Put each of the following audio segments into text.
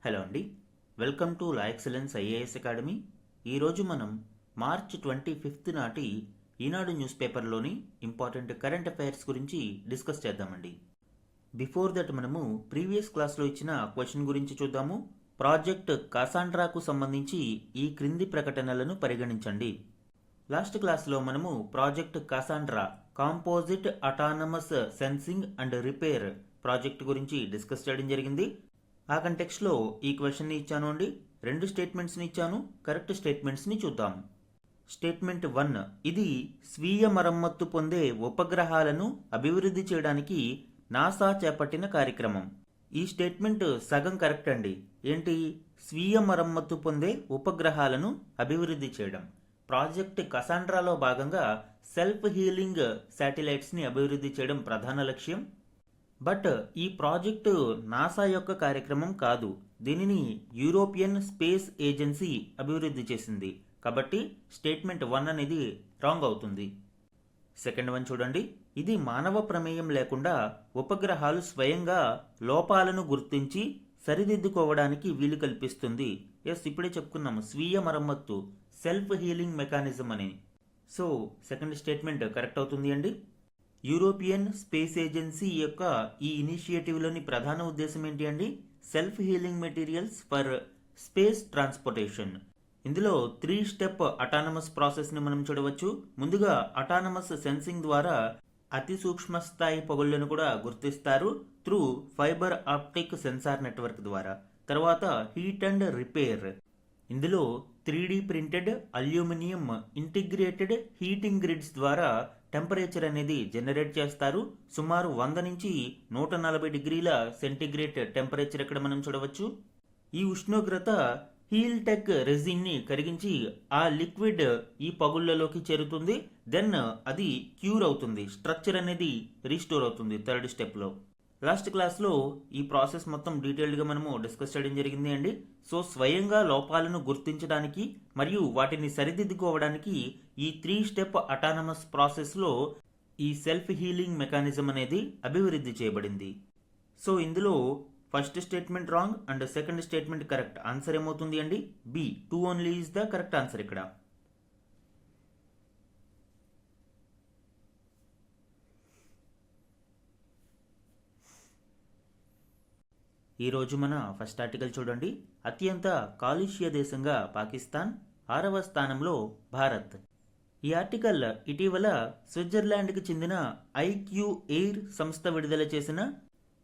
Hello అండి, welcome to law excellence IAS academy. ఈరోజు మనం మార్చ్ 25 నాటి ఈనాడు న్యూస్ పేపర్లోని ఇంపార్టెంట్ కరెంట్ అఫైర్స్ గురించి డిస్కస్ చేద్దామండి. బిఫోర్ దట్ మనము ప్రీవియస్ క్లాస్లో ఇచ్చిన క్వశ్చన్ గురించి చూద్దాము. ప్రాజెక్ట్ కాసాండ్రాకు సంబంధించి ఈ క్రింది ప్రకటనలను పరిగణించండి. లాస్ట్ క్లాస్లో మనము project Cassandra composite autonomous sensing and repair project గురించి డిస్కస్ చేయడం జరిగింది. ఆ కంటెక్స్ట్లో ఈ క్వశ్చన్ని ఇచ్చాను అండి. 2 స్టేట్మెంట్స్ని ఇచ్చాను. కరెక్ట్ స్టేట్మెంట్స్ని చూద్దాం. స్టేట్మెంట్ 1, ఇది స్వీయ మరమ్మత్తు పొందే ఉపగ్రహాలను అభివృద్ధి చేయడానికి నాసా చేపట్టిన కార్యక్రమం. ఈ స్టేట్మెంట్ సగం కరెక్ట్ అండి. ఏంటి? స్వీయ మరమ్మత్తు పొందే ఉపగ్రహాలను అభివృద్ధి చేయడం. ప్రాజెక్ట్ కసాండ్రాలో భాగంగా సెల్ఫ్ హీలింగ్ శాటిలైట్స్ని అభివృద్ధి చేయడం ప్రధాన లక్ష్యం. బట్ ఈ ప్రాజెక్టు నాసా యొక్క కార్యక్రమం కాదు. దీనిని యూరోపియన్ స్పేస్ ఏజెన్సీ అభివృద్ధి చేసింది. కాబట్టి స్టేట్మెంట్ 1 అనేది రాంగ్ అవుతుంది. సెకండ్ వన్ చూడండి. ఇది మానవ ప్రమేయం లేకుండా ఉపగ్రహాలు స్వయంగా లోపాలను గుర్తించి సరిదిద్దుకోవడానికి వీలు కల్పిస్తుంది. ఇప్పుడే చెప్పుకున్నాము స్వీయ మరమ్మత్తు, సెల్ఫ్ హీలింగ్ మెకానిజం అని. సో సెకండ్ స్టేట్మెంట్ కరెక్ట్ అవుతుంది అండి. యూరోపియన్ స్పేస్ ఏజెన్సీ యొక్క ఈ ఇనిషియేటివ్లోని ప్రధాన ఉద్దేశం ఏంటి అండి? Self healing materials for space transportation. ఇందులో 3 స్టెప్ అటానమస్ ప్రాసెస్ని మనం చూడవచ్చు. ముందుగా అటానమస్ సెన్సింగ్ ద్వారా అతి సూక్ష్మ స్థాయి పొగళ్లను కూడా గుర్తిస్తారు through fibre optic sensor network ద్వారా. తర్వాత హీట్ అండ్ రిపేర్. ఇందులో 3D printed aluminium integrated heating grids ద్వారా టెంపరేచర్ అనేది జనరేట్ చేస్తారు. సుమారు 100 నుంచి 140 డిగ్రీల సెంటీగ్రేడ్ టెంపరేచర్ ఇక్కడ మనం చూడవచ్చు. ఈ ఉష్ణోగ్రత హీల్ టెక్ రెజిన్ని కరిగించి ఆ లిక్విడ్ ఈ పగుళ్లలోకి చేరుతుంది. దెన్ అది క్యూర్ అవుతుంది. స్ట్రక్చర్ అనేది రీస్టోర్ అవుతుంది థర్డ్ స్టెప్లో. లాస్ట్ క్లాస్లో ఈ ప్రాసెస్ మొత్తం డీటెయిల్డ్గా మనము డిస్కస్ చేయడం జరిగింది అండి. సో స్వయంగా లోపాలను గుర్తించడానికి మరియు వాటిని సరిదిద్దుకోవడానికి ఈ 3 స్టెప్ అటానమస్ ప్రాసెస్లో ఈ సెల్ఫ్ హీలింగ్ మెకానిజం అనేది అభివృద్ధి చేయబడింది. సో ఇందులో first statement wrong and second statement correct. Answer ఏమవుతుంది అండి? B, 2 only is the correct answer ఇక్కడ. ఈరోజు మన ఫస్ట్ ఆర్టికల్ చూడండి. అత్యంత కాలుష్య దేశంగా పాకిస్తాన్, 6వ స్థానంలో భారత్. ఈ ఆర్టికల్ ఇటీవల స్విట్జర్లాండ్కి చెందిన ఐక్యూ ఎయిర్ సంస్థ విడుదల చేసిన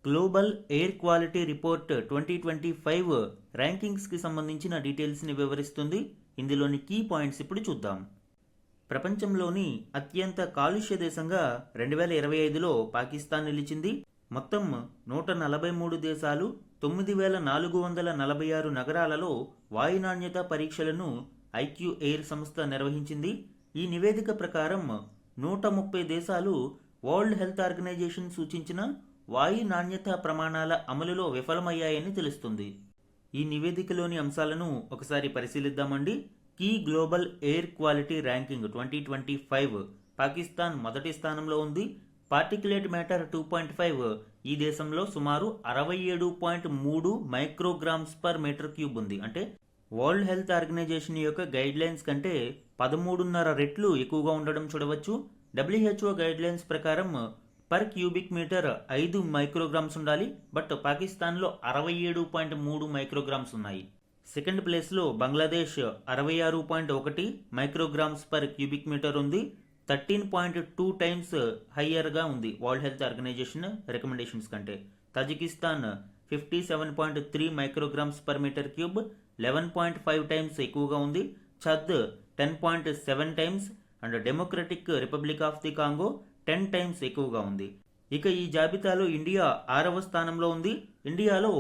గ్లోబల్ ఎయిర్ క్వాలిటీ రిపోర్ట్ 2025 ర్యాంకింగ్స్కి సంబంధించిన డీటెయిల్స్ని వివరిస్తుంది. ఇందులోని కీ పాయింట్స్ ఇప్పుడు చూద్దాం. ప్రపంచంలోని అత్యంత కాలుష్య దేశంగా 2025లో పాకిస్తాన్ నిలిచింది. మొత్తం 143 దేశాలు 9446 నగరాలలో వాయు నాణ్యత పరీక్షలను ఐక్యూ ఎయిర్ సంస్థ నిర్వహించింది. ఈ నివేదిక ప్రకారం 130 దేశాలు వరల్డ్ హెల్త్ ఆర్గనైజేషన్ సూచించిన వాయు నాణ్యత ప్రమాణాల అమలులో విఫలమయ్యాయని తెలుస్తుంది. ఈ నివేదికలోని అంశాలను ఒకసారి పరిశీలిద్దామండి. Key global air quality ranking 2025 Pakistan మొదటి స్థానంలో ఉంది. పార్టిక్యులేట్ మ్యాటర్ 2.5 ఈ దేశంలో సుమారు 67.3 మైక్రోగ్రామ్స్ పర్ మీటర్ క్యూబ్ ఉంది. అంటే వరల్డ్ హెల్త్ ఆర్గనైజేషన్ యొక్క గైడ్ లైన్స్ కంటే 13.5 రెట్లు ఎక్కువగా ఉండడం చూడవచ్చు. WHO గైడ్ లైన్స్ ప్రకారం పర్ క్యూబిక్ మీటర్ 5 మైక్రోగ్రామ్స్ ఉండాలి. బట్ పాకిస్తాన్లో 67.3 మైక్రోగ్రామ్స్ ఉన్నాయి. సెకండ్ ప్లేస్లో Bangladesh 66.1 micrograms per cubic metre ఉంది. 13.2 టైమ్స్ హయ్యర్గా ఉంది వరల్డ్ హెల్త్ ఆర్గనైజేషన్ రికమెండేషన్స్ కంటే. Tajikistan 57.3 micrograms per metre cube 11.5 times ఎక్కువగా ఉంది. Chad 10.7 times and Democratic Republic of the Congo 10 times ఎక్కువగా ఉంది. ఇక ఈ జాబితాలో ఇండియా 6వ స్థానంలో ఉంది. ఇండియాలో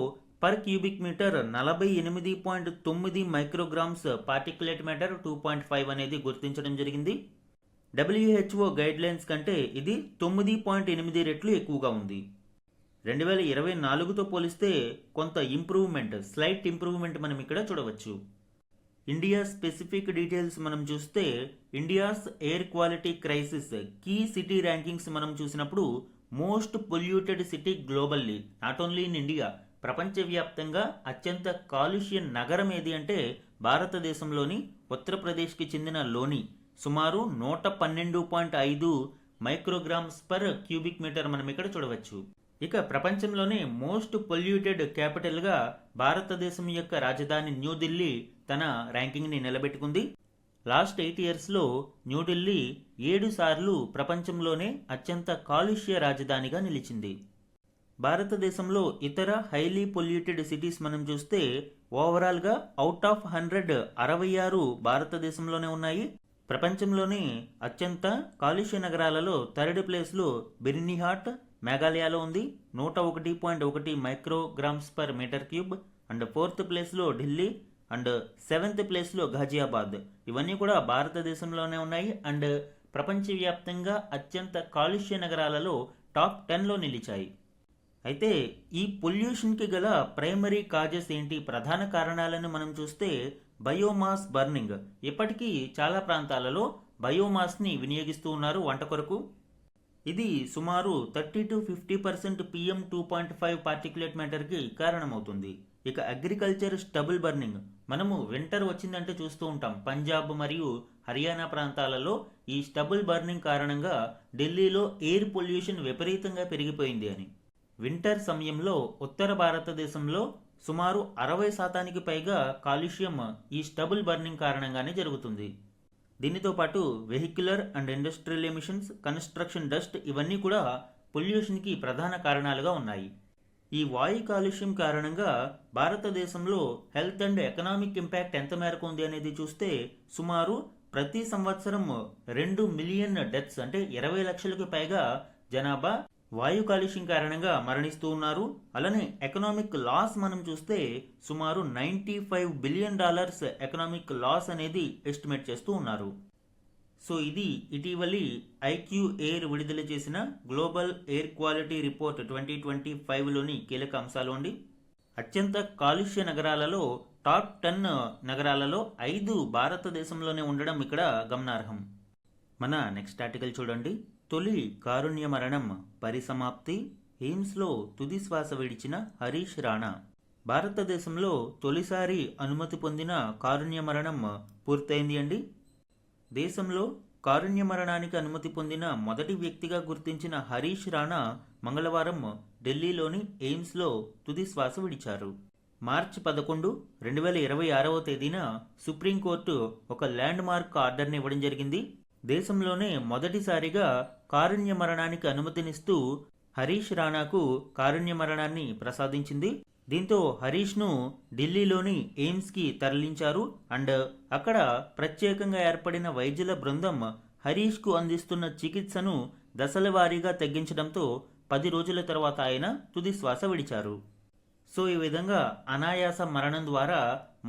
per cubic metre 48.9 micrograms particulate matter 2.5 అనేది గుర్తించడం జరిగింది. WHO గైడ్ లైన్స్ కంటే ఇది 9.8 రెట్లు ఎక్కువగా ఉంది. 2024తో పోలిస్తే కొంత ఇంప్రూవ్మెంట్, స్లైట్ ఇంప్రూవ్మెంట్ మనం ఇక్కడ చూడవచ్చు. ఇండియా స్పెసిఫిక్ డీటెయిల్స్ మనం చూస్తే India's air quality crisis key city rankings మనం చూసినప్పుడు most polluted city globally, not only in India, ప్రపంచవ్యాప్తంగా అత్యంత కాలుష్య నగరం ఏది అంటే భారతదేశంలోని ఉత్తరప్రదేశ్కి చెందిన లోని సుమారు 112.5 మైక్రోగ్రామ్స్ పర్ క్యూబిక్ మీటర్ మనం ఇక్కడ చూడవచ్చు. ఇక ప్రపంచంలోనే మోస్ట్ పొల్యూటెడ్ క్యాపిటల్గా భారతదేశం యొక్క రాజధాని న్యూఢిల్లీ తన ర్యాంకింగ్ని నిలబెట్టుకుంది. లాస్ట్ 8 ఇయర్స్లో న్యూఢిల్లీ 7 సార్లు ప్రపంచంలోనే అత్యంత కాలుష్య రాజధానిగా నిలిచింది. భారతదేశంలో ఇతర హైలీ పొల్యూటెడ్ సిటీస్ మనం చూస్తే ఓవరాల్గా అవుట్ ఆఫ్ 100 66 భారతదేశంలోనే ఉన్నాయి. ప్రపంచంలోనే అత్యంత కాలుష్య నగరాలలో థర్డ్ ప్లేస్లో బెర్నిహాట్ మేఘాలయలో ఉంది, 101.1 micrograms per metre cube. And 4th ప్లేస్లో ఢిల్లీ అండ్ 7th ప్లేస్లో ఘాజియాబాద్. ఇవన్నీ కూడా భారతదేశంలోనే ఉన్నాయి అండ్ ప్రపంచవ్యాప్తంగా అత్యంత కాలుష్య నగరాలలో టాప్ 10లో నిలిచాయి. అయితే ఈ పొల్యూషన్కి గల ప్రైమరీ కాజెస్ ఏంటి, ప్రధాన కారణాలను మనం చూస్తే బయోమాస్ బర్నింగ్. ఇప్పటికీ చాలా ప్రాంతాలలో బయోమాస్ని వినియోగిస్తూ ఉన్నారు వంట కొరకు. ఇది సుమారు 30-50% PM 2.5 పార్టిక్యులేట్ మ్యాటర్కి కారణమవుతుంది. ఇక అగ్రికల్చర్ స్టబుల్ బర్నింగ్, మనము వింటర్ వచ్చిందంటే చూస్తూ ఉంటాం పంజాబ్ మరియు హర్యానా ప్రాంతాలలో ఈ స్టబుల్ బర్నింగ్ కారణంగా ఢిల్లీలో ఎయిర్ పొల్యూషన్ విపరీతంగా పెరిగిపోయింది అని. వింటర్ సమయంలో ఉత్తర భారతదేశంలో సుమారు 60% పైగా కాలుష్యం ఈ స్టబుల్ బర్నింగ్ కారణంగానే జరుగుతుంది. దీనితో పాటు vehicular and industrial emissions, construction dust ఇవన్నీ కూడా పొల్యూషన్కి ప్రధాన కారణాలుగా ఉన్నాయి. ఈ వాయు కాలుష్యం కారణంగా భారతదేశంలో హెల్త్ అండ్ ఎకనామిక్ ఇంపాక్ట్ ఎంత మేరకు ఉంది అనేది చూస్తే సుమారు ప్రతి సంవత్సరం 2 మిలియన్ డెత్స్ అంటే 20 లక్షలకు పైగా జనాభా వాయు కాలుష్యం కారణంగా మరణిస్తూ ఉన్నారు. అలానే ఎకనామిక్ లాస్ మనం చూస్తే సుమారు $95 బిలియన్ ఎకనామిక్ లాస్ అనేది ఎస్టిమేట్ చేస్తూ ఉన్నారు. సో ఇది ఇటీవలి ఐక్యూ ఎయిర్ విడుదల చేసిన గ్లోబల్ ఎయిర్ క్వాలిటీ రిపోర్ట్ 2025లోని కీలక అంశాలు అండి. అత్యంత కాలుష్య నగరాలలో టాప్ 10 నగరాలలో 5 భారతదేశంలోనే ఉండడం ఇక్కడ గమనార్హం. మన నెక్స్ట్ ఆర్టికల్ చూడండి. తొలి కారుణ్య మరణం పరిసమాప్తి, ఎయిమ్స్లో తుది శ్వాస విడిచిన హరీష్ రాణా. భారతదేశంలో తొలిసారి అనుమతి పొందిన కారుణ్య మరణం పూర్తయింది అండి. దేశంలో కారుణ్య మరణానికి అనుమతి పొందిన మొదటి వ్యక్తిగా గుర్తించిన హరీష్ రాణా మంగళవారం ఢిల్లీలోని ఎయిమ్స్లో తుది శ్వాస విడిచారు. మార్చి 11, 2026వ తేదీన సుప్రీంకోర్టు ఒక ల్యాండ్ మార్క్ ఆర్డర్ని ఇవ్వడం జరిగింది. దేశంలోనే మొదటిసారిగా కారుణ్య మరణానికి అనుమతినిస్తూ హరీష్ రాణాకు కారుణ్య మరణాన్ని ప్రసాదించింది. దీంతో హరీష్ను ఢిల్లీలోని ఎయిమ్స్కి తరలించారు అండ్ అక్కడ ప్రత్యేకంగా ఏర్పడిన వైద్యుల బృందం హరీష్కు అందిస్తున్న చికిత్సను దశల వారీగా తగ్గించడంతో 10 రోజుల తర్వాత ఆయన తుది శ్వాస విడిచారు. సో ఈ విధంగా అనాయాస మరణం ద్వారా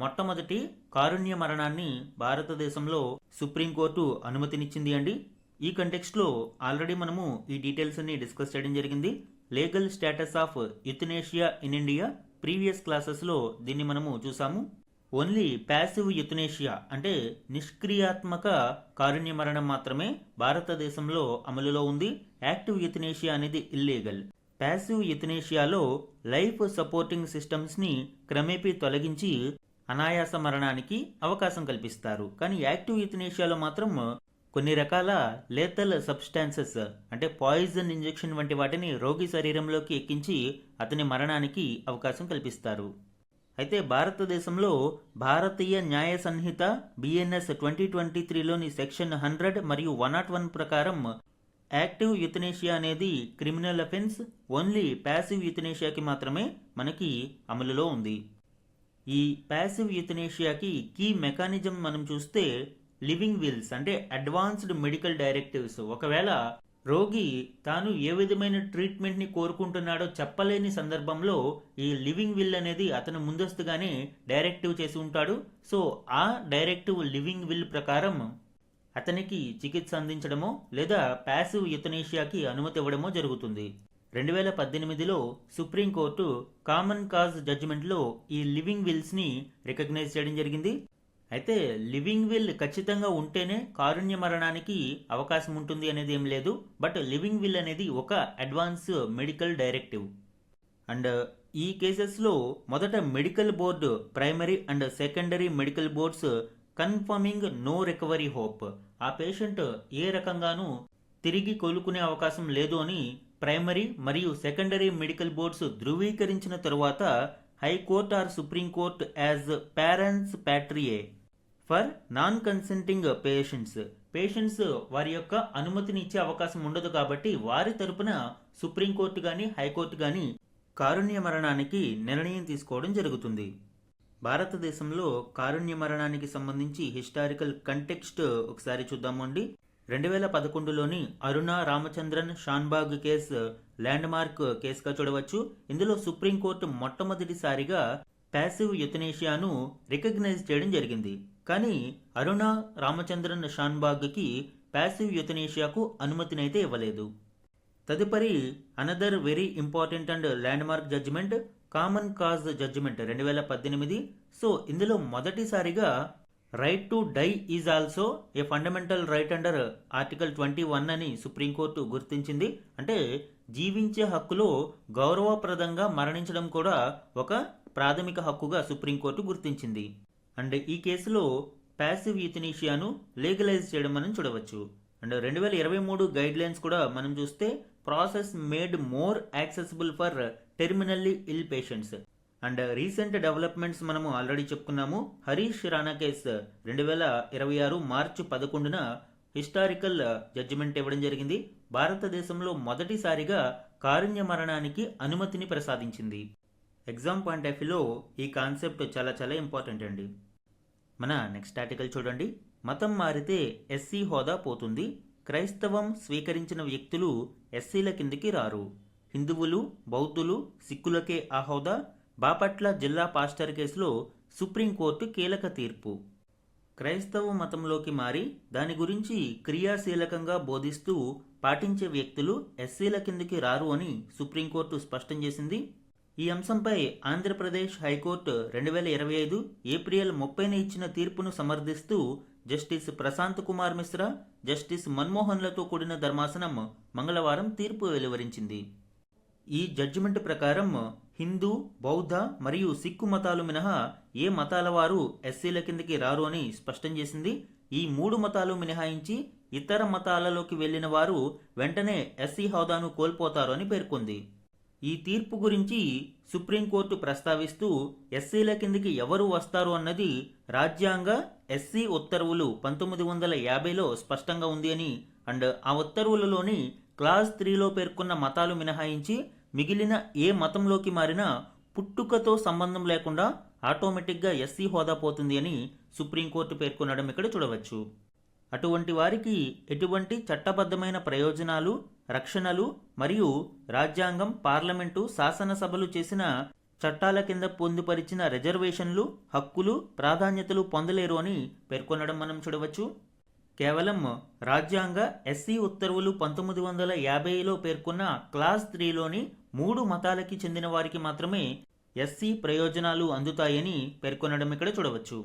మొట్టమొదటి కారుణ్య మరణాన్ని భారతదేశంలో సుప్రీంకోర్టు అనుమతినిచ్చింది అండి. ఈ కంటెక్స్ట్లో ఆల్రెడీ మనము ఈ డీటెయిల్స్ అన్ని డిస్కస్ చేయడం జరిగింది. Legal status of euthanasia in India previous క్లాసెస్లో దీన్ని మనము చూసాము. ఓన్లీ ప్యాసివ్ యుథనేషియా అంటే నిష్క్రియాత్మక కారుణ్య మరణం మాత్రమే భారతదేశంలో అమలులో ఉంది. యాక్టివ్ యుథనేషియా అనేది ఇల్లీగల్. ప్యాసివ్ యుథనేషియాలో లైఫ్ సపోర్టింగ్ సిస్టమ్స్ని క్రమేపీ తొలగించి అనాయాస మరణానికి అవకాశం కల్పిస్తారు. కానీ యాక్టివ్ యుథనేషియాలో మాత్రం కొన్ని రకాల లేతల్ సబ్స్టాన్సెస్ అంటే పాయిజన్ ఇంజెక్షన్ వంటి వాటిని రోగి శరీరంలోకి ఎక్కించి అతని మరణానికి అవకాశం కల్పిస్తారు. అయితే భారతదేశంలో భారతీయ న్యాయ సంహిత BNS 2023లోని సెక్షన్ 100 మరియు 101 ప్రకారం యాక్టివ్ యుథనేషియా అనేది క్రిమినల్ అఫెన్స్. ఓన్లీ ప్యాసివ్ యుథనేషియాకి మాత్రమే మనకి అమలులో ఉంది. ఈ ప్యాసివ్ యుథనేషియాకి కీ మెకానిజం మనం చూస్తే లివింగ్ విల్స్ అంటే అడ్వాన్స్డ్ మెడికల్ డైరెక్టివ్స్. ఒకవేళ రోగి తాను ఏ విధమైన ట్రీట్మెంట్ని కోరుకుంటున్నాడో చెప్పలేని సందర్భంలో ఈ లివింగ్ విల్ అనేది అతను ముందస్తుగానే డైరెక్టివ్ చేసి ఉంటాడు. సో ఆ డైరెక్టివ్ లివింగ్ విల్ ప్రకారం అతనికి చికిత్స అందించడమో లేదా ప్యాసివ్ యుథనేషియాకి అనుమతి ఇవ్వడమో జరుగుతుంది. 2018లో సుప్రీంకోర్టు కామన్ కాజ్ జడ్జిమెంట్లో ఈ లివింగ్ విల్స్ని రికగ్నైజ్ చేయడం జరిగింది. అయితే లివింగ్ విల్ ఖచ్చితంగా ఉంటేనే కారుణ్య మరణానికి అవకాశం ఉంటుంది అనేది ఏం లేదు. బట్ లివింగ్ విల్ అనేది ఒక అడ్వాన్స్ మెడికల్ డైరెక్టివ్. అండ్ ఈ కేసెస్లో మొదట medical board primary and secondary medical boards confirming no recovery hope, ఆ పేషెంట్ ఏ రకంగానూ తిరిగి కోలుకునే అవకాశం లేదు అని ప్రైమరీ మరియు సెకండరీ మెడికల్ బోర్డ్స్ ధృవీకరించిన తరువాత high court or supreme court as parens patriae for non consenting patients వారి యొక్క అనుమతిని ఇచ్చే అవకాశం ఉండదు కాబట్టి వారి తరపున సుప్రీంకోర్టు కానీ హైకోర్టు కానీ కారుణ్య మరణానికి నిర్ణయం తీసుకోవడం జరుగుతుంది. భారతదేశంలో కారుణ్య మరణానికి సంబంధించి హిస్టారికల్ కంటెక్స్ట్ ఒకసారి చూద్దామండి. 2011లోని Aruna Ramachandran Shanbaug case landmark కేసుగా చూడవచ్చు. ఇందులో సుప్రీంకోర్టు మొట్టమొదటిసారిగా ప్యాసివ్ యుతనేషియాను రికగ్నైజ్ చేయడం జరిగింది. కానీ అరుణ రామచంద్రన్ షాన్బాగ్కి ప్యాసివ్ యుతనేషియాకు అనుమతినైతే ఇవ్వలేదు. తదుపరి another very important and landmark judgment common cause judgment 2018. So ఇందులో మొదటిసారిగా right to die is also a fundamental right under article 21 అని సుప్రీంకోర్టు గుర్తించింది. అంటే జీవించే హక్కులో గౌరవప్రదంగా మరణించడం కూడా ఒక ప్రాథమిక హక్కుగా సుప్రీంకోర్టు గుర్తించింది. అండ్ ఈ కేసులో ప్యాసివ్ యూథనేషియాను లీగలైజ్ చేయడం మనం చూడవచ్చు. అండ్ 2023 గైడ్ లైన్స్ కూడా మనం చూస్తే process made more accessible for terminally ill patients. And recent developments మనము ఆల్రెడీ చెప్పుకున్నాము. హరీష్ రాణా కేసు 2026 మార్చి 11న హిస్టారికల్ జడ్జిమెంట్ ఇవ్వడం జరిగింది. భారతదేశంలో మొదటిసారిగా కారుణ్య మరణానికి అనుమతిని ప్రసాదించింది. ఎగ్జామ్ పాయింట్ ఆఫ్ వ్యూలో ఈ కాన్సెప్ట్ చాలా చాలా ఇంపార్టెంట్ అండి. మన నెక్స్ట్ ఆర్టికల్ చూడండి. మతం మారితే ఎస్సీ హోదా పోతుంది, క్రైస్తవం స్వీకరించిన వ్యక్తులు ఎస్సీల కిందికి రారు, హిందువులు బౌద్ధులు సిక్కులకే ఆ హోదా, బాపట్ల జిల్లా పాస్టర్ కేసులో సుప్రీంకోర్టు కీలక తీర్పు. క్రైస్తవ మతంలోకి మారి దాని గురించి క్రియాశీలకంగా బోధిస్తూ పాటించే వ్యక్తులు ఎస్సీల కిందికి రారు అని సుప్రీంకోర్టు స్పష్టం చేసింది. ఈ అంశంపై ఆంధ్రప్రదేశ్ హైకోర్టు 2025 ఏప్రిల్ 30న ఇచ్చిన తీర్పును సమర్థిస్తూ జస్టిస్ ప్రశాంత్ కుమార్ మిశ్రా, జస్టిస్ మన్మోహన్లతో కూడిన ధర్మాసనం మంగళవారం తీర్పు వెలువరించింది. ఈ జడ్జిమెంట్ ప్రకారం హిందూ బౌద్ధ మరియు సిక్కు మతాలు మినహా ఏ మతాల వారు ఎస్సీల కిందకి రారు అని స్పష్టం చేసింది. ఈ 3 మతాలు మినహాయించి ఇతర మతాలలోకి వెళ్లిన వారు వెంటనే ఎస్సీ హోదాను కోల్పోతారు అని పేర్కొంది. ఈ తీర్పు గురించి సుప్రీంకోర్టు ప్రస్తావిస్తూ ఎస్సీల కిందికి ఎవరు వస్తారు అన్నది రాజ్యాంగ ఎస్సీ ఉత్తర్వులు 1950లో స్పష్టంగా ఉంది అని, అండ్ ఆ ఉత్తర్వులలోని క్లాజ్ 3లో పేర్కొన్న మతాలు మినహాయించి మిగిలిన ఏ మతంలోకి మారినా పుట్టుకతో సంబంధం లేకుండా ఆటోమేటిక్గా ఎస్సీ హోదా పోతుంది అని సుప్రీంకోర్టు పేర్కొనడం ఇక్కడ చూడవచ్చు. అటువంటి వారికి ఎటువంటి చట్టబద్ధమైన ప్రయోజనాలు, రక్షణలు మరియు రాజ్యాంగం, పార్లమెంటు, శాసనసభలు చేసిన చట్టాల కింద పొందుపరిచిన రిజర్వేషన్లు, హక్కులు, ప్రాధాన్యతలు పొందలేరు అని పేర్కొనడం మనం చూడవచ్చు. కేవలం రాజ్యాంగ ఎస్సీ ఉత్తర్వులు 1950లో పేర్కొన్న క్లాస్ 3లోని 3 మతాలకి చెందిన వారికి మాత్రమే ఎస్సీ ప్రయోజనాలు అందుతాయని పేర్కొనడం ఇక్కడ చూడవచ్చు.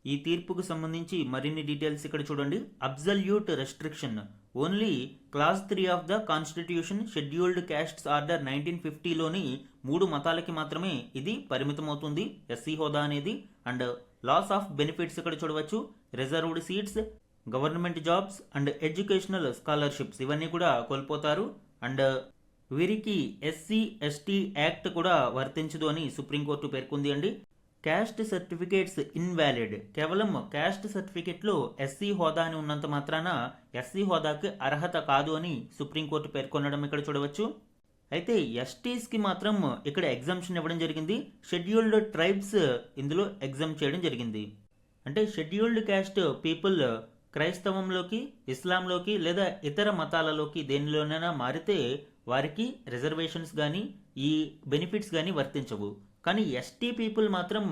ఈ తీర్పుకు సంబంధించి మరిన్ని డీటెయిల్స్ ఇక్కడ చూడండి. Absolute restriction only clause 3 of the constitution scheduled castes order 1950లోని 3 మతాలకి మాత్రమే ఇది పరిమితమవుతుంది ఎస్సీ హోదా అనేది. అండ్ లాస్ ఆఫ్ బెనిఫిట్స్ ఇక్కడ చూడవచ్చు. Reserved seats, government jobs and educational scholarships ఇవన్నీ కూడా కోల్పోతారు. అండ్ వీరికి ఎస్సీ ఎస్టీ యాక్ట్ కూడా వర్తించదు అని సుప్రీంకోర్టు పేర్కొంది అండి. క్యాస్ట్ సర్టిఫికేట్స్ ఇన్వాలిడ్, కేవలం క్యాస్ట్ సర్టిఫికేట్లో ఎస్సీ హోదా అని ఉన్నంత మాత్రాన ఎస్సీ హోదాకి అర్హత కాదు అని సుప్రీంకోర్టు పేర్కొనడం ఇక్కడ చూడవచ్చు. అయితే ఎస్టీస్కి మాత్రం ఇక్కడ ఎగ్జంప్షన్ ఇవ్వడం జరిగింది. షెడ్యూల్డ్ ట్రైబ్స్ ఇందులో ఎగ్జంప్ట్ చేయడం జరిగింది. అంటే షెడ్యూల్డ్ క్యాస్ట్ పీపుల్ క్రైస్తవంలోకి, ఇస్లాంలోకి లేదా ఇతర మతాలలోకి దేనిలోనైనా మారితే వారికి రిజర్వేషన్స్ కానీ ఈ బెనిఫిట్స్ కానీ వర్తించవు. కానీ ఎస్టీ పీపుల్ మాత్రం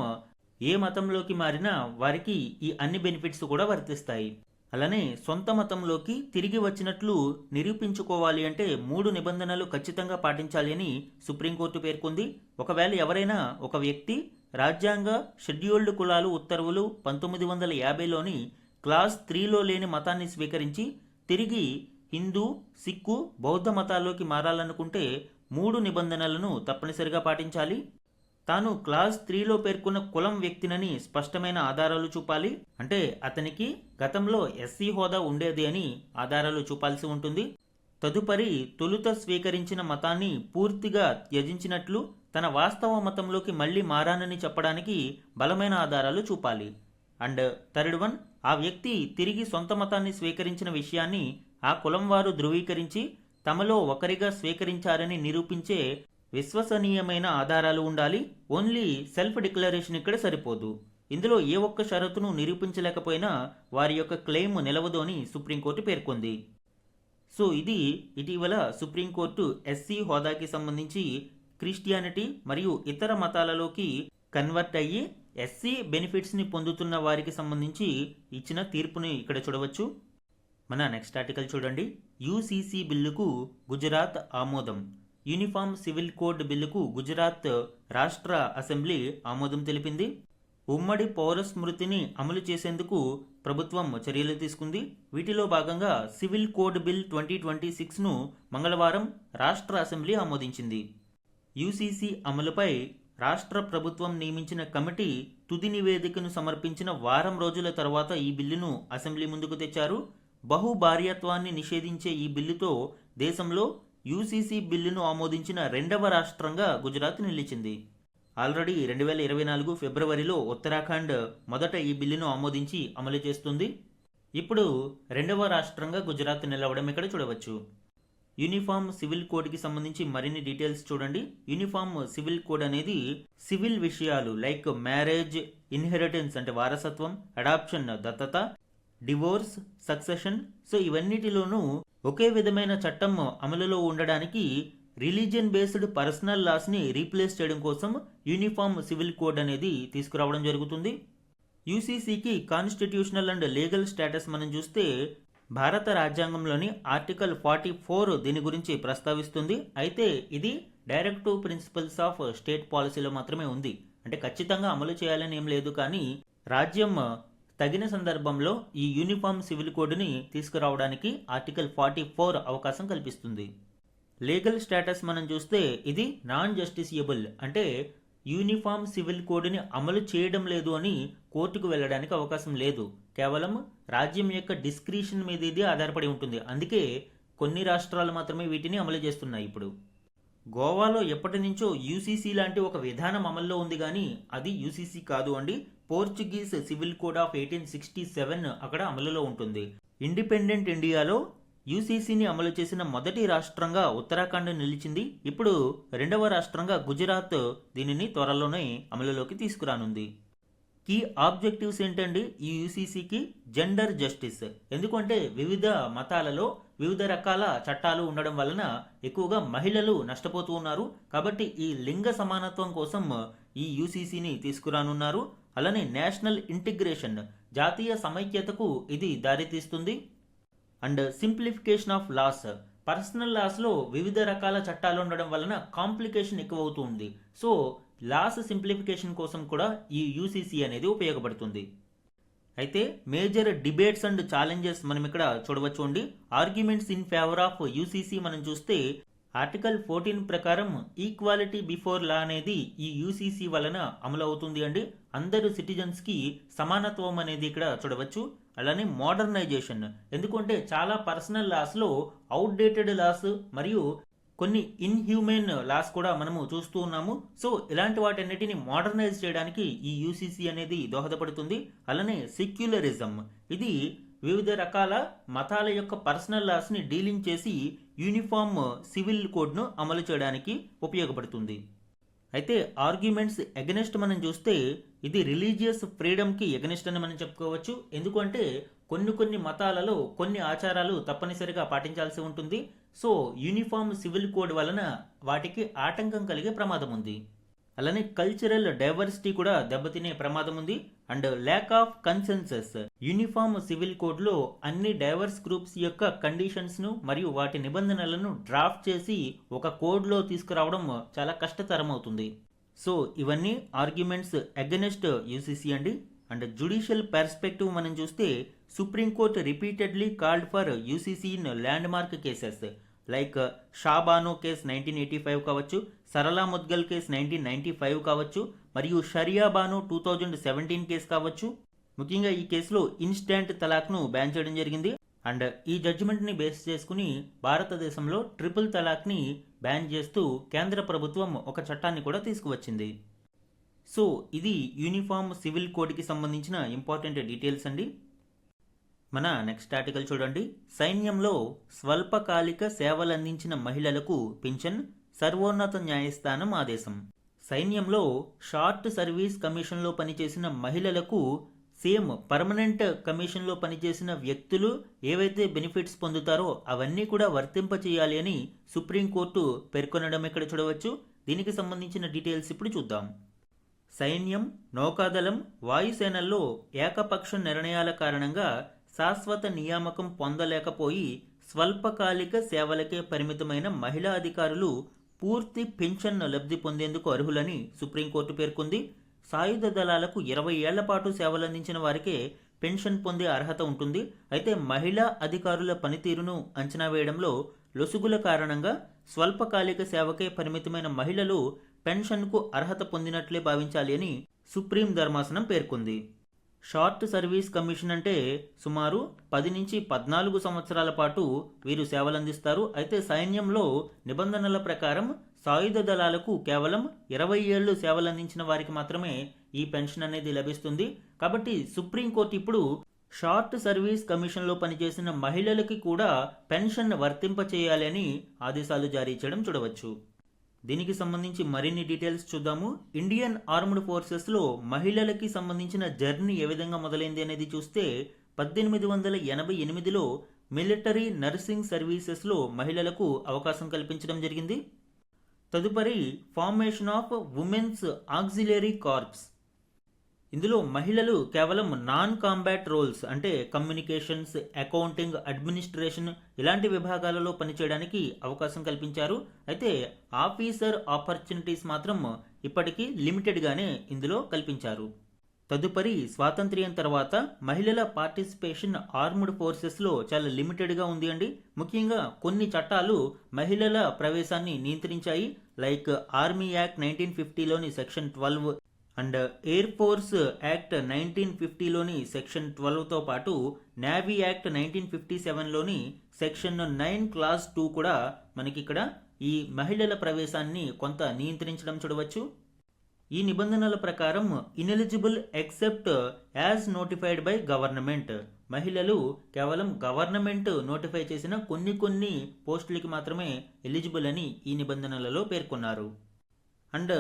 ఏ మతంలోకి మారినా వారికి ఈ అన్ని బెనిఫిట్స్ కూడా వర్తిస్తాయి. అలానే సొంత మతంలోకి తిరిగి వచ్చినట్లు నిరూపించుకోవాలి అంటే 3 నిబంధనలు ఖచ్చితంగా పాటించాలి అని సుప్రీంకోర్టు పేర్కొంది. ఒకవేళ ఎవరైనా ఒక వ్యక్తి రాజ్యాంగ షెడ్యూల్డ్ కులాలు ఉత్తర్వులు 1950లోని క్లాస్ 3లో లేని మతాన్ని స్వీకరించి తిరిగి హిందూ, సిక్కు, బౌద్ధ మతాల్లోకి మారాలనుకుంటే 3 నిబంధనలను తప్పనిసరిగా పాటించాలి. తాను క్లాస్ 3లో పేర్కొన్న కులం వ్యక్తినని స్పష్టమైన ఆధారాలు చూపాలి. అంటే అతనికి గతంలో ఎస్సీ హోదా ఉండేది అని ఆధారాలు చూపాల్సి ఉంటుంది. తదుపరి తొలుత స్వీకరించిన మతాన్ని పూర్తిగా త్యజించినట్లు తన వాస్తవ మతంలోకి మళ్ళీ మారానని చెప్పడానికి బలమైన ఆధారాలు చూపాలి. అండ్ థర్డ్ వన్, ఆ వ్యక్తి తిరిగి సొంత మతాన్ని స్వీకరించిన విషయాన్ని ఆ కులం వారు ధృవీకరించి తమలో ఒకరిగా స్వీకరించారని నిరూపించే విశ్వసనీయమైన ఆధారాలు ఉండాలి. ఓన్లీ సెల్ఫ్ డిక్లరేషన్ ఇక్కడ సరిపోదు. ఇందులో ఏ ఒక్క షరతును నిరూపించలేకపోయినా వారి యొక్క క్లెయిమ్ నిలవదు అని సుప్రీంకోర్టు పేర్కొంది. సో ఇది ఇటీవల సుప్రీంకోర్టు ఎస్సీ హోదాకి సంబంధించి క్రిస్టియానిటీ మరియు ఇతర మతాలలోకి కన్వర్ట్ అయ్యి ఎస్సీ బెనిఫిట్స్ని పొందుతున్న వారికి సంబంధించి ఇచ్చిన తీర్పుని ఇక్కడ చూడవచ్చు. మన నెక్స్ట్ ఆర్టికల్ చూడండి. యూసీసీ బిల్లుకు గుజరాత్ ఆమోదం. యూనిఫామ్ సివిల్ కోడ్ బిల్లుకు గుజరాత్ రాష్ట్ర అసెంబ్లీ ఆమోదం తెలిపింది. ఉమ్మడి పౌర స్మృతిని అమలు చేసేందుకు ప్రభుత్వం చర్యలు తీసుకుంది. వీటిలో భాగంగా సివిల్ కోడ్ బిల్ 2026ను మంగళవారం రాష్ట్ర అసెంబ్లీ ఆమోదించింది. యూసీసీ అమలుపై రాష్ట్ర ప్రభుత్వం నియమించిన కమిటీ తుది నివేదికను సమర్పించిన వారం రోజుల తర్వాత ఈ బిల్లును అసెంబ్లీ ముందుకు తెచ్చారు. బహుభార్యత్వాన్ని నిషేధించే ఈ బిల్లుతో దేశంలో యూసీసీ బిల్లును ఆమోదించిన రెండవ రాష్ట్రంగా గుజరాత్ నిలిచింది. ఆల్రెడీ 2024 ఫిబ్రవరిలో ఉత్తరాఖండ్ మొదట ఈ బిల్లును ఆమోదించి అమలు చేస్తుంది. ఇప్పుడు రెండవ రాష్ట్రంగా గుజరాత్ నిలవడం ఇక్కడ చూడవచ్చు. యూనిఫామ్ సివిల్ కోడ్కి సంబంధించి మరిన్ని డీటెయిల్స్ చూడండి. యూనిఫామ్ సివిల్ కోడ్ అనేది సివిల్ విషయాలు లైక్ మ్యారేజ్, ఇన్హెరిటెన్స్ అంటే వారసత్వం, అడాప్షన్ దత్తత, డివోర్స్, సక్సెషన్, సో ఇవన్నిటిలోనూ ఒకే విధమైన చట్టం అమలులో ఉండడానికి రిలీజియన్ బేస్డ్ పర్సనల్ లాస్ని రీప్లేస్ చేయడం కోసం యూనిఫామ్ సివిల్ కోడ్ అనేది తీసుకురావడం జరుగుతుంది. యూసీసీకి కాన్స్టిట్యూషనల్ అండ్ లీగల్ స్టేటస్ మనం చూస్తే భారత రాజ్యాంగంలోని ఆర్టికల్ 44 దీని గురించి ప్రస్తావిస్తుంది. అయితే ఇది డైరెక్టివ్ ప్రిన్సిపల్స్ ఆఫ్ స్టేట్ పాలసీలో మాత్రమే ఉంది. అంటే ఖచ్చితంగా అమలు చేయాలని ఏం లేదు, కానీ రాజ్యం తగిన సందర్భంలో ఈ యూనిఫామ్ సివిల్ కోడ్ని తీసుకురావడానికి ఆర్టికల్ 44 అవకాశం కల్పిస్తుంది. లీగల్ స్టేటస్ మనం చూస్తే ఇది నాన్ జస్టిసియబుల్, అంటే యూనిఫామ్ సివిల్ కోడ్ని అమలు చేయడం లేదు అని కోర్టుకు వెళ్ళడానికి అవకాశం లేదు. కేవలం రాజ్యం యొక్క డిస్క్రిషన్ మీద ఇది ఆధారపడి ఉంటుంది. అందుకే కొన్ని రాష్ట్రాలు మాత్రమే వీటిని అమలు చేస్తున్నాయి. ఇప్పుడు గోవాలో ఎప్పటి నుంచో యూసీసీ లాంటి ఒక విధానం అమల్లో ఉంది, కానీ అది యూసీసీ కాదు అండి. పోర్చుగీస్ సివిల్ కోడ్ ఆఫ్ 1867 అక్కడ అమలులో ఉంటుంది. ఇండిపెండెంట్ ఇండియాలో యూసీసీని అమలు చేసిన మొదటి రాష్ట్రంగా ఉత్తరాఖండ్ నిలిచింది. ఇప్పుడు రెండవ రాష్ట్రంగా గుజరాత్ దీనిని త్వరలోనే అమలులోకి తీసుకురానుంది. కీ ఆబ్జెక్టివ్స్ ఏంటండి ఈ యూసీసీకి? Gender justice. ఎందుకంటే వివిధ మతాలలో వివిధ రకాల చట్టాలు ఉండడం వలన ఎక్కువగా మహిళలు నష్టపోతూ ఉన్నారు. కాబట్టి ఈ లింగ సమానత్వం కోసం ఈ యూసీసీని తీసుకురానున్నారు. అలానే నేషనల్ ఇంటిగ్రేషన్, జాతీయ సమైక్యతకు ఇది దారితీస్తుంది. And simplification of laws, personal లాస్లో వివిధ రకాల చట్టాలు ఉండడం వలన కాంప్లికేషన్ ఎక్కువ అవుతుంది. సో లాస్ సింప్లిఫికేషన్ కోసం కూడా ఈ యూసీసీ అనేది ఉపయోగపడుతుంది. అయితే మేజర్ డిబేట్స్ అండ్ ఛాలెంజెస్ మనం ఇక్కడ చూడవచ్చు అండి. Arguments in favour of UCC మనం చూస్తే ఆర్టికల్ 14 ప్రకారం ఈక్వాలిటీ బిఫోర్ లా అనేది ఈ యూసీసీ వలన అమలు అవుతుంది అండి. అందరు సిటిజన్స్కి సమానత్వం అనేది ఇక్కడ చూడవచ్చు. అలానే మోడర్నైజేషన్, ఎందుకంటే చాలా పర్సనల్ లాస్లో అవుట్డేటెడ్ లాస్ మరియు కొన్ని ఇన్హ్యూమెన్ లాస్ కూడా మనము చూస్తూ ఉన్నాము. సో ఇలాంటి వాటన్నిటిని మోడర్నైజ్ చేయడానికి ఈ యూసీసీ అనేది దోహదపడుతుంది. అలానే సెక్యులరిజం, ఇది వివిధ రకాల మతాల యొక్క పర్సనల్ లాస్ని డీలింగ్ చేసి యూనిఫామ్ సివిల్ కోడ్ను అమలు చేయడానికి ఉపయోగపడుతుంది. అయితే ఆర్గ్యుమెంట్స్ ఎగనెస్ట్ మనం చూస్తే ఇది రిలీజియస్ ఫ్రీడమ్కి ఎగనెస్ట్ అని మనం చెప్పుకోవచ్చు. ఎందుకంటే కొన్ని మతాలలో కొన్ని ఆచారాలు తప్పనిసరిగా పాటించాల్సి ఉంటుంది. సో యూనిఫామ్ సివిల్ కోడ్ వలన వాటికి ఆటంకం కలిగే ప్రమాదం ఉంది. అలానే కల్చరల్ డైవర్సిటీ కూడా దెబ్బతినే ప్రమాదం ఉంది. And lack of consensus, uniform civil కోడ్లో అన్ని డైవర్స్ గ్రూప్స్ యొక్క కండిషన్స్ను మరియు వాటి నిబంధనలను డ్రాఫ్ట్ చేసి ఒక కోడ్లో తీసుకురావడం చాలా కష్టతరం అవుతుంది. సో ఇవన్నీ ఆర్గ్యుమెంట్స్ అగెనెస్ట్ యూసీసీ అండి. అండ్ జ్యుడిషియల్ పర్స్పెక్టివ్ మనం చూస్తే supreme court repeatedly called for UCC in land mark cases, like Shah Bano case 1985 కావచ్చు, సరళా ముద్గల్ కేస్ 1995 కావచ్చు, మరియు షరియా బాను 2017 కేసు కావచ్చు. ముఖ్యంగా ఈ కేసులో ఇన్స్టెంట్ తలాక్ను బ్యాన్ చేయడం జరిగింది. అండ్ ఈ జడ్జిమెంట్ని బేస్ చేసుకుని భారతదేశంలో ట్రిపుల్ తలాక్ని బ్యాన్ చేస్తూ కేంద్ర ప్రభుత్వం ఒక చట్టాన్ని కూడా తీసుకువచ్చింది. సో ఇది యూనిఫామ్ సివిల్ కోడ్కి సంబంధించిన ఇంపార్టెంట్ డీటెయిల్స్ అండి. మన నెక్స్ట్ ఆర్టికల్ చూడండి. సైన్యంలో స్వల్పకాలిక సేవలందించిన మహిళలకు పింఛన్, సర్వోన్నత న్యాయస్థానం ఆదేశం. సైన్యంలో షార్ట్ సర్వీస్ కమిషన్లో పనిచేసిన మహిళలకు సేమ్ పర్మనెంట్ కమిషన్లో పనిచేసిన వ్యక్తులు ఏవైతే బెనిఫిట్స్ పొందుతారో అవన్నీ కూడా వర్తింపచేయాలి అని సుప్రీంకోర్టు పేర్కొనడం ఇక్కడ చూడవచ్చు. దీనికి సంబంధించిన డీటెయిల్స్ ఇప్పుడు చూద్దాం. సైన్యం, నౌకాదళం, వాయుసేనల్లో ఏకపక్ష నిర్ణయాల కారణంగా శాశ్వత నియామకం పొందలేకపోయి స్వల్పకాలిక సేవలకే పరిమితమైన మహిళా అధికారులు పూర్తి పింఛన్ను లబ్ధి పొందేందుకు అర్హులని సుప్రీంకోర్టు పేర్కొంది. సాయుధ దళాలకు 20 ఏళ్ల పాటు సేవలందించిన వారికే పెన్షన్ పొందే అర్హత ఉంటుంది. అయితే మహిళా అధికారుల పనితీరును అంచనా వేయడంలో లొసుగుల కారణంగా స్వల్పకాలిక సేవకే పరిమితమైన మహిళలు పెన్షన్కు అర్హత పొందినట్లే భావించాలి అని సుప్రీం ధర్మాసనం పేర్కొంది. షార్ట్ సర్వీస్ కమిషన్ అంటే సుమారు 10 నుంచి 14 సంవత్సరాల పాటు వీరు సేవలందిస్తారు. అయితే సైన్యంలో నిబంధనల ప్రకారం సాయుధ దళాలకు కేవలం 20 ఏళ్లు సేవలందించిన వారికి మాత్రమే ఈ పెన్షన్ అనేది లభిస్తుంది. కాబట్టి సుప్రీంకోర్టు ఇప్పుడు షార్ట్ సర్వీస్ కమిషన్లో పనిచేసిన మహిళలకి కూడా పెన్షన్ వర్తింపచేయాలి అని ఆదేశాలు జారీ చేయడం చూడవచ్చు. దీనికి సంబంధించి మరిన్ని డీటెయిల్స్ చూద్దాము. ఇండియన్ ఆర్మ్డ్ ఫోర్సెస్లో మహిళలకి సంబంధించిన జర్నీ ఏ విధంగా మొదలైంది అనేది చూస్తే 1888లో మిలిటరీ నర్సింగ్ సర్వీసెస్లో మహిళలకు అవకాశం కల్పించడం జరిగింది. తదుపరి formation of women's auxiliary corps. ఇందులో మహిళలు కేవలం నాన్ కాంబాట్ రోల్స్ అంటే కమ్యూనికేషన్స్, అకౌంటింగ్, అడ్మినిస్ట్రేషన్ ఇలాంటి విభాగాలలో పనిచేయడానికి అవకాశం కల్పించారు. అయితే ఆఫీసర్ ఆపర్చునిటీస్ మాత్రం ఇప్పటికీ లిమిటెడ్గానే ఇందులో కల్పించారు. తదుపరి స్వాతంత్ర్యం తర్వాత మహిళల పార్టిసిపేషన్ ఆర్మ్డ్ ఫోర్సెస్లో చాలా లిమిటెడ్గా ఉంది అండి. ముఖ్యంగా కొన్ని చట్టాలు మహిళల ప్రవేశాన్ని నియంత్రించాయి. లైక్ ఆర్మీ యాక్ట్ 1950లోని section 12 and air force act 1950లోని సెక్షన్ 12తో పాటు నేవీ యాక్ట్ 1957లోని సెక్షన్ 9 క్లాస్ 2 కూడా మనకి ఇక్కడ ఈ మహిళల ప్రవేశాన్ని కొంత నియంత్రించడం చూడవచ్చు. ఈ నిబంధనల ప్రకారం ineligible except as notified by government. మహిళలు కేవలం గవర్నమెంట్ నోటిఫై చేసిన కొన్ని పోస్టులకి మాత్రమే ఎలిజిబుల్ అని ఈ నిబంధనలలో పేర్కొన్నారు. అండ్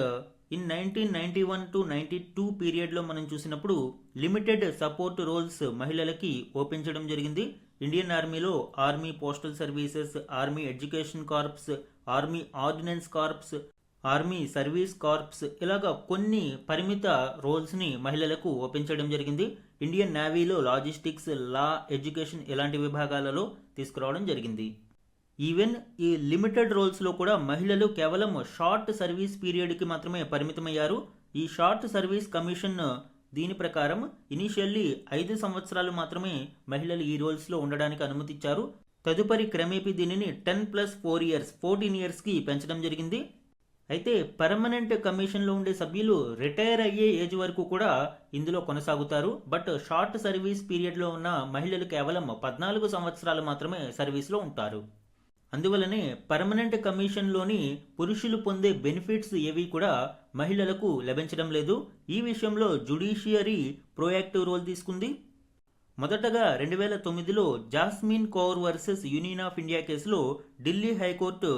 ఇన్ 1991 to 92 పీరియడ్లో మనం చూసినప్పుడు లిమిటెడ్ సపోర్ట్ రోల్స్ మహిళలకి ఓపించడం జరిగింది. ఇండియన్ ఆర్మీలో army postal services, army education corps, army ordnance corps, army service corps ఇలాగా కొన్ని పరిమిత రోల్స్ని మహిళలకు ఓపించడం జరిగింది. ఇండియన్ నేవీలో లాజిస్టిక్స్, లా, ఎడ్యుకేషన్ ఇలాంటి విభాగాలలో తీసుకురావడం జరిగింది. ఈవెన్ ఈ లిమిటెడ్ రోల్స్లో కూడా మహిళలు కేవలం షార్ట్ సర్వీస్ పీరియడ్కి మాత్రమే పరిమితమయ్యారు. ఈ షార్ట్ సర్వీస్ కమిషన్ దీని ప్రకారం ఇనీషియల్లీ 5 సంవత్సరాలు మాత్రమే మహిళలు ఈ రోల్స్లో ఉండడానికి అనుమతిచ్చారు. తదుపరి క్రమేపీ దీనిని 10+4 years 14 yearsకి పెంచడం జరిగింది. అయితే పర్మనెంట్ కమిషన్లో ఉండే సభ్యులు రిటైర్ అయ్యే ఏజ్ వరకు కూడా ఇందులో కొనసాగుతారు. బట్ షార్ట్ సర్వీస్ పీరియడ్లో ఉన్న మహిళలు కేవలం 14 సంవత్సరాలు మాత్రమే సర్వీస్లో ఉంటారు. అందువలనే పర్మనెంట్ కమిషన్లోని పురుషులు పొందే బెనిఫిట్స్ ఏవి కూడా మహిళలకు లభించడం లేదు. ఈ విషయంలో జ్యుడిషియరీ ప్రోయాక్టివ్ రోల్ తీసుకుంది. మొదటగా 2009లో Jasmine Kaur versus union of India కేసులో ఢిల్లీ హైకోర్టు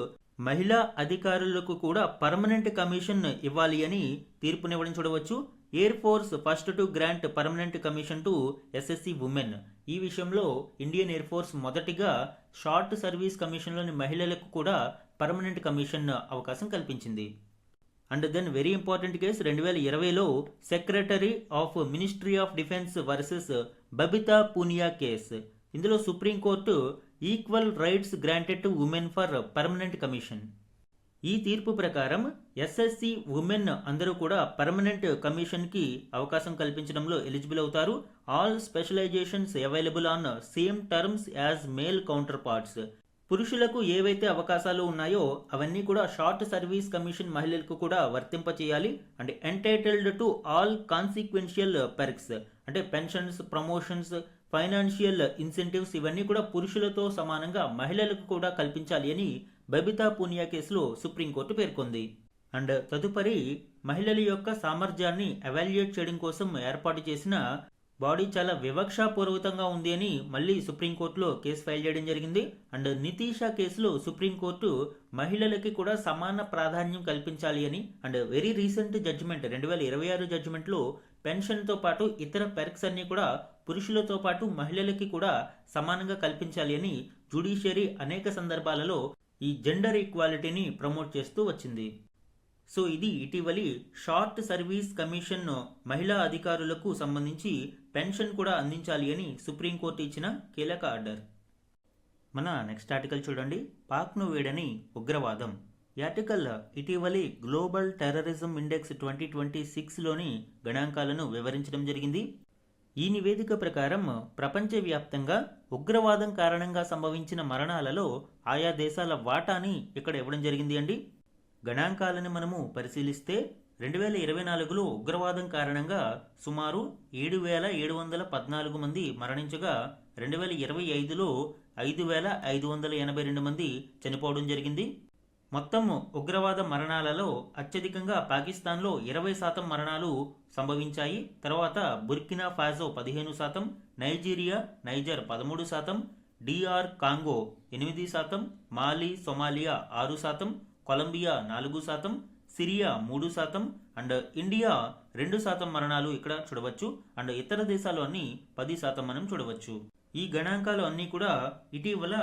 మహిళా అధికారులకు కూడా పర్మనెంట్ కమిషన్ ఇవ్వాలి అని తీర్పునివ్వడం చూడవచ్చు. Air force first to grant permanent commission to SSC women. ఈ విషయంలో ఇండియన్ ఎయిర్ ఫోర్స్ మొదటిగా షార్ట్ సర్వీస్ కమిషన్లోని మహిళలకు కూడా పర్మనెంట్ కమిషన్ అవకాశం కల్పించింది. And then very important case 2020లో secretary of ministry of defence versus Babita Puniya case. ఇందులో supreme court equal rights granted to women for permanent commission. ఈ తీర్పు ప్రకారం ఎస్ఎస్సి ఉమెన్ అందరూ కూడా పర్మనెంట్ కమిషన్కి అవకాశం కల్పించడంలో ఎలిజిబుల్ అవుతారు. All specialisations available on same terms as male counterparts. పురుషులకు ఏవైతే అవకాశాలు ఉన్నాయో అవన్నీ కూడా షార్ట్ సర్వీస్ కమిషన్ మహిళలకు కూడా వర్తింపచేయాలి. And entitled to all consequential perks అంటే పెన్షన్స్, ప్రమోషన్స్, ఫైనాన్షియల్ ఇన్సెంటివ్స్ ఇవన్నీ కూడా పురుషులతో సమానంగా మహిళలకు కూడా కల్పించాలి అని బబితా పూనియా కేసులో సుప్రీంకోర్టు పేర్కొంది. అండ్ తదుపరి మహిళల యొక్క సామర్థ్యాన్ని ఎవాల్యుయేట్ చేయడం కోసం ఏర్పాటు చేసిన బాడీ చాలా వివక్షాపూర్వకంగా ఉంది అని మళ్ళీ సుప్రీంకోర్టులో కేసు ఫైల్ చేయడం జరిగింది. అండ్ నితీషా కేసులో సుప్రీంకోర్టు మహిళలకి కూడా సమాన ప్రాధాన్యం కల్పించాలి అని అండ్ వెరీ రీసెంట్ జడ్జిమెంట్ 2026 జడ్జిమెంట్లో పెన్షన్తో పాటు ఇతర పెర్క్స్ అన్ని కూడా పురుషులతో పాటు మహిళలకి కూడా సమానంగా కల్పించాలి అని జ్యుడిషియరీ అనేక సందర్భాలలో ఈ జెండర్ ఈక్వాలిటీని ప్రమోట్ చేస్తూ వచ్చింది. సో ఇది ఇటీవలి షార్ట్ సర్వీస్ కమిషన్ మహిళా అధికారులకు సంబంధించి పెన్షన్ కూడా అందించాలి అని సుప్రీంకోర్టు ఇచ్చిన కీలక ఆర్డర్. మన నెక్స్ట్ ఆర్టికల్ చూడండి. పాక్ను వీడని ఉగ్రవాదం. ఈ ఆర్టికల్ ఇటీవలి గ్లోబల్ టెర్రరిజం ఇండెక్స్ 2026లోని గణాంకాలను వివరించడం జరిగింది. ఈ నివేదిక ప్రకారం ప్రపంచవ్యాప్తంగా ఉగ్రవాదం కారణంగా సంభవించిన మరణాలలో ఆయా దేశాల వాటాని ఇక్కడ ఇవ్వడం జరిగింది అండి. గణాంకాలను మనము పరిశీలిస్తే 2024లో ఉగ్రవాదం కారణంగా సుమారు 7,714 మంది మరణించగా 2025లో 5,582 మంది చనిపోవడం జరిగింది. మొత్తం ఉగ్రవాద మరణాలలో అత్యధికంగా పాకిస్తాన్లో 20% మరణాలు సంభవించాయి. తర్వాత Burkina Faso 15%, Niger 13%, DR Congo 8%, Mali, Somalia 6%, Colombia 4%, Syria 3% and India 2% మరణాలు ఇక్కడ చూడవచ్చు. అండ్ ఇతర దేశాలు అన్ని 10% మనం చూడవచ్చు. ఈ గణాంకాలు అన్నీ కూడా ఇటీవల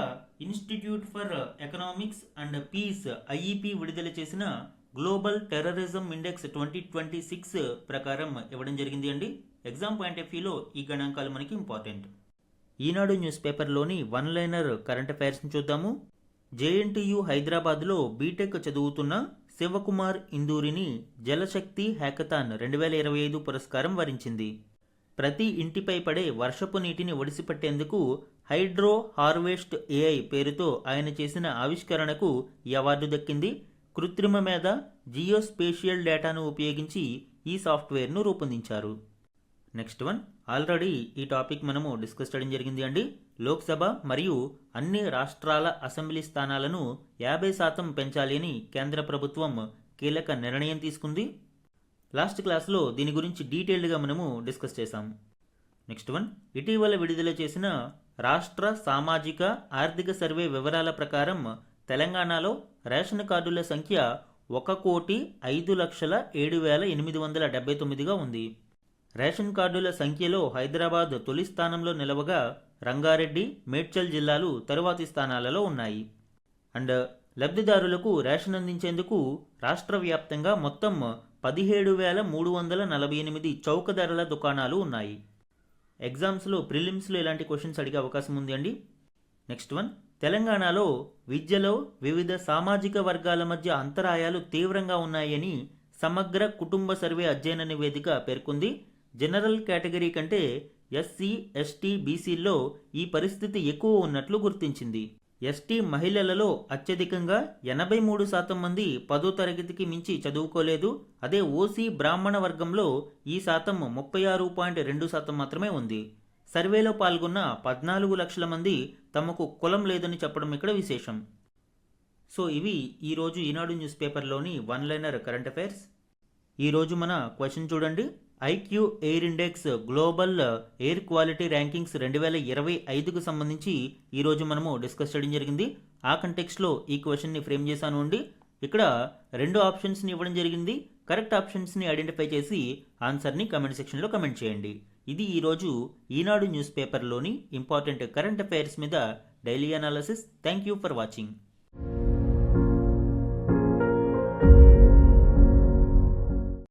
institute for economics and peace IEP విడుదల చేసిన గ్లోబల్ టెర్రరిజం ఇండెక్స్ 2026 ప్రకారం ఇవ్వడం జరిగింది అండి. ఎగ్జామ్ పాయింట్ ఆఫ్ వ్యూలో ఈ గణాంకాలు మనకి ఇంపార్టెంట్. ఈనాడు న్యూస్ పేపర్లోని వన్ లైనర్ కరెంట్ అఫైర్స్ని చూద్దాము. JNTU హైదరాబాద్లో బీటెక్ చదువుతున్న శివకుమార్ ఇందూరిని జలశక్తి హ్యాకథాన్ 2025 పురస్కారం వరించింది. ప్రతి ఇంటిపై పడే వర్షపు నీటిని ఒడిసిపట్టేందుకు హైడ్రో హార్వెస్ట్ AI పేరుతో ఆయన చేసిన ఆవిష్కరణకు ఈ అవార్డు దక్కింది. కృత్రిమ మేధ, జియోస్పేషియల్ డేటాను ఉపయోగించి ఈ సాఫ్ట్వేర్ను రూపొందించారు. నెక్స్ట్ వన్, ఆల్రెడీ ఈ టాపిక్ మనము డిస్కస్ చేయడం జరిగింది అండి. లోక్సభ మరియు అన్ని రాష్ట్రాల అసెంబ్లీ స్థానాలను 50% పెంచాలి అని కేంద్ర ప్రభుత్వం కీలక నిర్ణయం తీసుకుంది. లాస్ట్ క్లాస్లో దీని గురించి డీటెయిల్డ్గా మనము డిస్కస్ చేశాం. నెక్స్ట్ వన్, ఇటీవల విడుదల చేసిన రాష్ట్ర సామాజిక ఆర్థిక సర్వే వివరాల ప్రకారం తెలంగాణలో రేషన్ కార్డుల సంఖ్య 1,05,07,879గా ఉంది. రేషన్ కార్డుల సంఖ్యలో హైదరాబాద్ తొలి స్థానంలో నిలవగా రంగారెడ్డి, మేడ్చల్ జిల్లాలు తరువాతి స్థానాలలో ఉన్నాయి. అండ్ లబ్ధిదారులకు రేషన్ అందించేందుకు రాష్ట్ర వ్యాప్తంగా మొత్తం 17,348 చౌక ధరల దుకాణాలు ఉన్నాయి. ఎగ్జామ్స్లో ప్రిలిమ్స్లో ఇలాంటి క్వశ్చన్స్ అడిగే అవకాశం ఉంది అండి. నెక్స్ట్ వన్, తెలంగాణలో విద్యలో వివిధ సామాజిక వర్గాల మధ్య అంతరాయాలు తీవ్రంగా ఉన్నాయని సమగ్ర కుటుంబ సర్వే అధ్యయన నివేదిక పేర్కొంది. జనరల్ కేటగిరీ కంటే SC, ST, BCల్లో ఈ పరిస్థితి ఎక్కువ ఉన్నట్లు గుర్తించింది. ST మహిళలలో అత్యధికంగా 83% మంది 10వ తరగతికి మించి చదువుకోలేదు. అదే OC బ్రాహ్మణ వర్గంలో ఈ శాతం 36.2% మాత్రమే ఉంది. సర్వేలో పాల్గొన్న 14 లక్షల మంది తమకు కులం లేదని చెప్పడం ఇక్కడ విశేషం. సో ఇవి ఈరోజు ఈనాడు న్యూస్ పేపర్లోని వన్ లైనర్ కరెంట్ అఫైర్స్. ఈరోజు మన క్వశ్చన్ చూడండి. IQ air index global air quality rankings 2025కు సంబంధించి ఈరోజు మనము డిస్కస్ చేయడం జరిగింది. ఆ కంటెక్స్ట్లో ఈ క్వశ్చన్ని ఫ్రేమ్ చేశాను అండి. ఇక్కడ 2 ఆప్షన్స్ని ఇవ్వడం జరిగింది. కరెక్ట్ ఆప్షన్స్ని ఐడెంటిఫై చేసి ఆన్సర్ని కమెంట్ సెక్షన్లో కమెంట్ చేయండి. ఇది ఈరోజు Eenadu news పేపర్లోని important current affairs మీద daily analysis. Thank you for watching.